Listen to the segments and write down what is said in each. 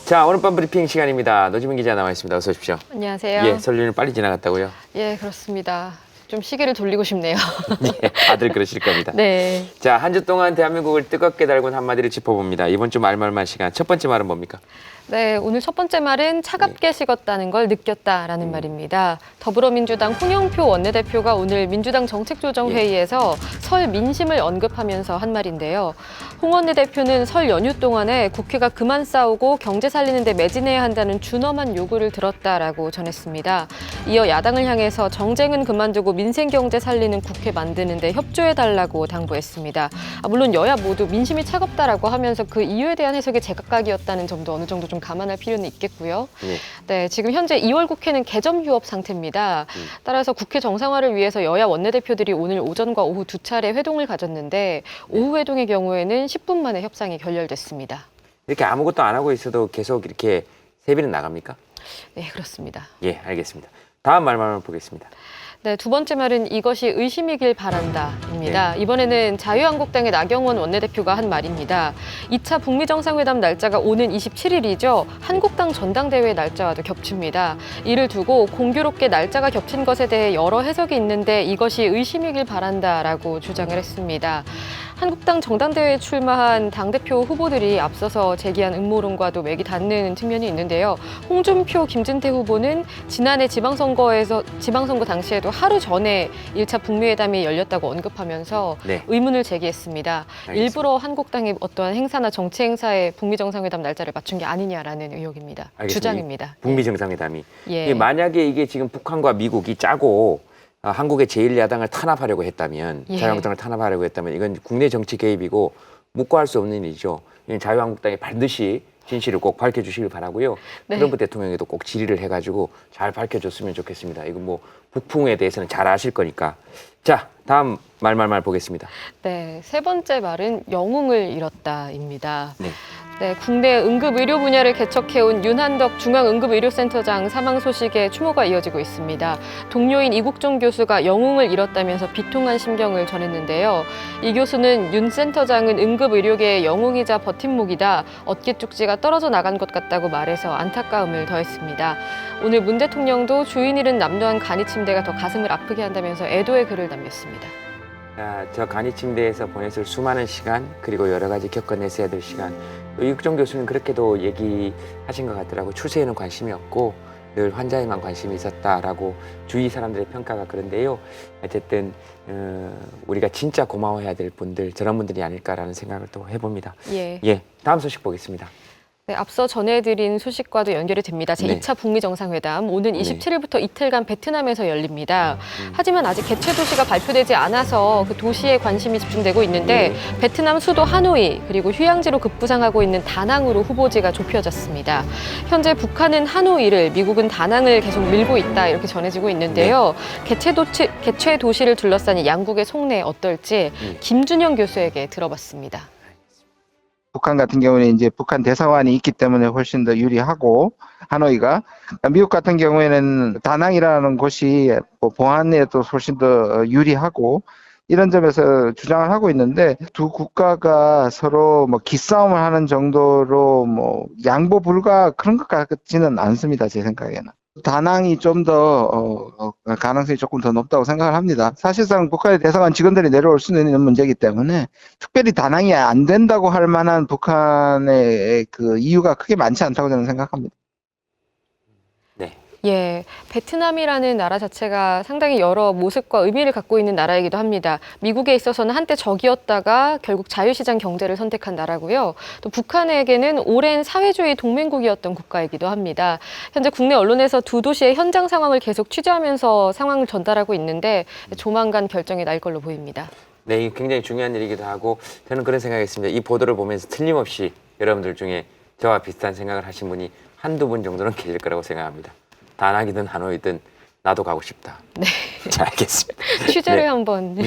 자, 오늘 밤 브리핑 시간입니다. 노지민 기자 나와 있습니다. 어서 오십시오. 안녕하세요. 예, 설날은 빨리 지나갔다고요? 예, 그렇습니다. 좀 시계를 돌리고 싶네요. 예, 다들 그러실 겁니다. 네. 자, 한 주 동안 대한민국을 뜨겁게 달군 한마디를 짚어봅니다. 이번 주 말말말 시간. 첫 번째 말은 뭡니까? 네, 오늘 첫 번째 말은 차갑게 식었다는 걸 느꼈다라는 말입니다. 더불어민주당 홍영표 원내대표가 오늘 민주당 정책조정회의에서 설 민심을 언급하면서 한 말인데요. 홍 원내대표는 설 연휴 동안에 국회가 그만 싸우고 경제 살리는 데 매진해야 한다는 준엄한 요구를 들었다라고 전했습니다. 이어 야당을 향해서 정쟁은 그만두고 민생 경제 살리는 국회 만드는 데 협조해달라고 당부했습니다. 물론 여야 모두 민심이 차갑다라고 하면서 그 이유에 대한 해석이 제각각이었다는 점도 어느 정도 좀 감안할 필요는 있겠고요. 네, 지금 현재 2월 국회는 개점 휴업 상태입니다. 따라서 국회 정상화를 위해서 여야 원내대표들이 오늘 오전과 오후 두 차례 회동을 가졌는데 오후 회동의 경우에는 10분 만에 협상이 결렬됐습니다. 이렇게 아무것도 안 하고 있어도 계속 이렇게 세비는 나갑니까? 네, 그렇습니다. 예, 알겠습니다. 다음 말만 보겠습니다. 네, 두 번째 말은 이것이 의심이길 바란다입니다. 이번에는 자유한국당의 나경원 원내대표가 한 말입니다. 2차 북미 정상회담 날짜가 오는 27일이죠. 한국당 전당대회 날짜와도 겹칩니다. 이를 두고 공교롭게 날짜가 겹친 것에 대해 여러 해석이 있는데 이것이 의심이길 바란다라고 주장을 했습니다. 한국당 전당대회에 출마한 당대표 후보들이 앞서서 제기한 음모론과도 맥이 닿는 측면이 있는데요. 홍준표, 김진태 후보는 지난해 지방선거 당시에도 하루 전에 1차 북미회담이 열렸다고 언급하면서 의문을 제기했습니다. 알겠습니다. 일부러 한국당이 어떠한 행사나 정치 행사에 북미 정상회담 날짜를 맞춘 게 아니냐라는 의혹입니다. 알겠습니다. 주장입니다. 북미 정상회담이. 만약에 이게 지금 북한과 미국이 짜고 한국의 제1야당을 탄압하려고 했다면, 자유한국당을 탄압하려고 했다면 이건 국내 정치 개입이고 묵과할 수 없는 일이죠. 자유한국당이 반드시 진실을 꼭 밝혀주시길 바라고요. 트럼프 대통령에도 꼭 질의를 해가지고 잘 밝혀줬으면 좋겠습니다. 이거 뭐 북풍에 대해서는 잘 아실 거니까. 자, 다음 말말말 보겠습니다. 네, 세 번째 말은 영웅을 잃었다입니다. 네, 국내 응급의료 분야를 개척해온 윤한덕 중앙응급의료센터장 사망 소식에 추모가 이어지고 있습니다. 동료인 이국종 교수가 영웅을 잃었다면서 비통한 심경을 전했는데요. 이 교수는 윤 센터장은 응급의료계의 영웅이자 버팀목이다. 어깨 쪽지가 떨어져 나간 것 같다고 말해서 안타까움을 더했습니다. 오늘 문 대통령도 주인 잃은 남도한 간이침대가 더 가슴을 아프게 한다면서 애도의 글을 남겼습니다. 저 간이침대에서 보냈을 수많은 시간, 그리고 여러 가지 겪어냈어야 될 시간. 이국종 교수는 그렇게도 얘기하신 것 같더라고요. 추세에는 관심이 없고 늘 환자에만 관심이 있었다라고 주위 사람들의 평가가 그런데요. 어쨌든 우리가 진짜 고마워해야 될 분들, 저런 분들이 아닐까라는 생각을 또 해봅니다. 다음 소식 보겠습니다. 네, 앞서 전해드린 소식과도 연결이 됩니다. 제2차 북미 정상회담 오는 27일부터 이틀간 베트남에서 열립니다. 하지만 아직 개최 도시가 발표되지 않아서 그 도시에 관심이 집중되고 있는데 베트남 수도 하노이 그리고 휴양지로 급부상하고 있는 다낭으로 후보지가 좁혀졌습니다. 현재 북한은 하노이를, 미국은 다낭을 계속 밀고 있다 이렇게 전해지고 있는데요. 개최 도시를 둘러싼 양국의 속내 어떨지 김준영 교수에게 들어봤습니다. 북한 같은 경우는 이제 북한 대사관이 있기 때문에 훨씬 더 유리하고, 하노이가 미국 같은 경우에는 다낭이라는 곳이 보안에도 훨씬 더 유리하고, 이런 점에서 주장을 하고 있는데 두 국가가 서로 뭐 기싸움을 하는 정도로 뭐 양보 불가 그런 것 같지는 않습니다. 제 생각에는. 다낭이 좀 더 가능성이 조금 더 높다고 생각을 합니다. 사실상 북한의 대사관 직원들이 내려올 수는 있는 문제이기 때문에 특별히 다낭이 안 된다고 할 만한 북한의 그 이유가 크게 많지 않다고 저는 생각합니다. 베트남이라는 나라 자체가 상당히 여러 모습과 의미를 갖고 있는 나라이기도 합니다. 미국에 있어서는 한때 적이었다가 결국 자유시장 경제를 선택한 나라고요. 또 북한에게는 오랜 사회주의 동맹국이었던 국가이기도 합니다. 현재 국내 언론에서 두 도시의 현장 상황을 계속 취재하면서 상황을 전달하고 있는데 조만간 결정이 날 걸로 보입니다. 네, 이게 굉장히 중요한 일이기도 하고 저는 그런 생각했습니다. 이 보도를 보면서 틀림없이 여러분들 중에 저와 비슷한 생각을 하신 분이 한두 분 정도는 계실 거라고 생각합니다. 다낭이든 하노이든 나도 가고 싶다. 잘 알겠습니다. 취재를 한번.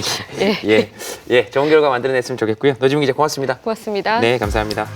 좋은 결과 만들어냈으면 좋겠고요. 노지민 기자 고맙습니다. 고맙습니다. 네, 감사합니다.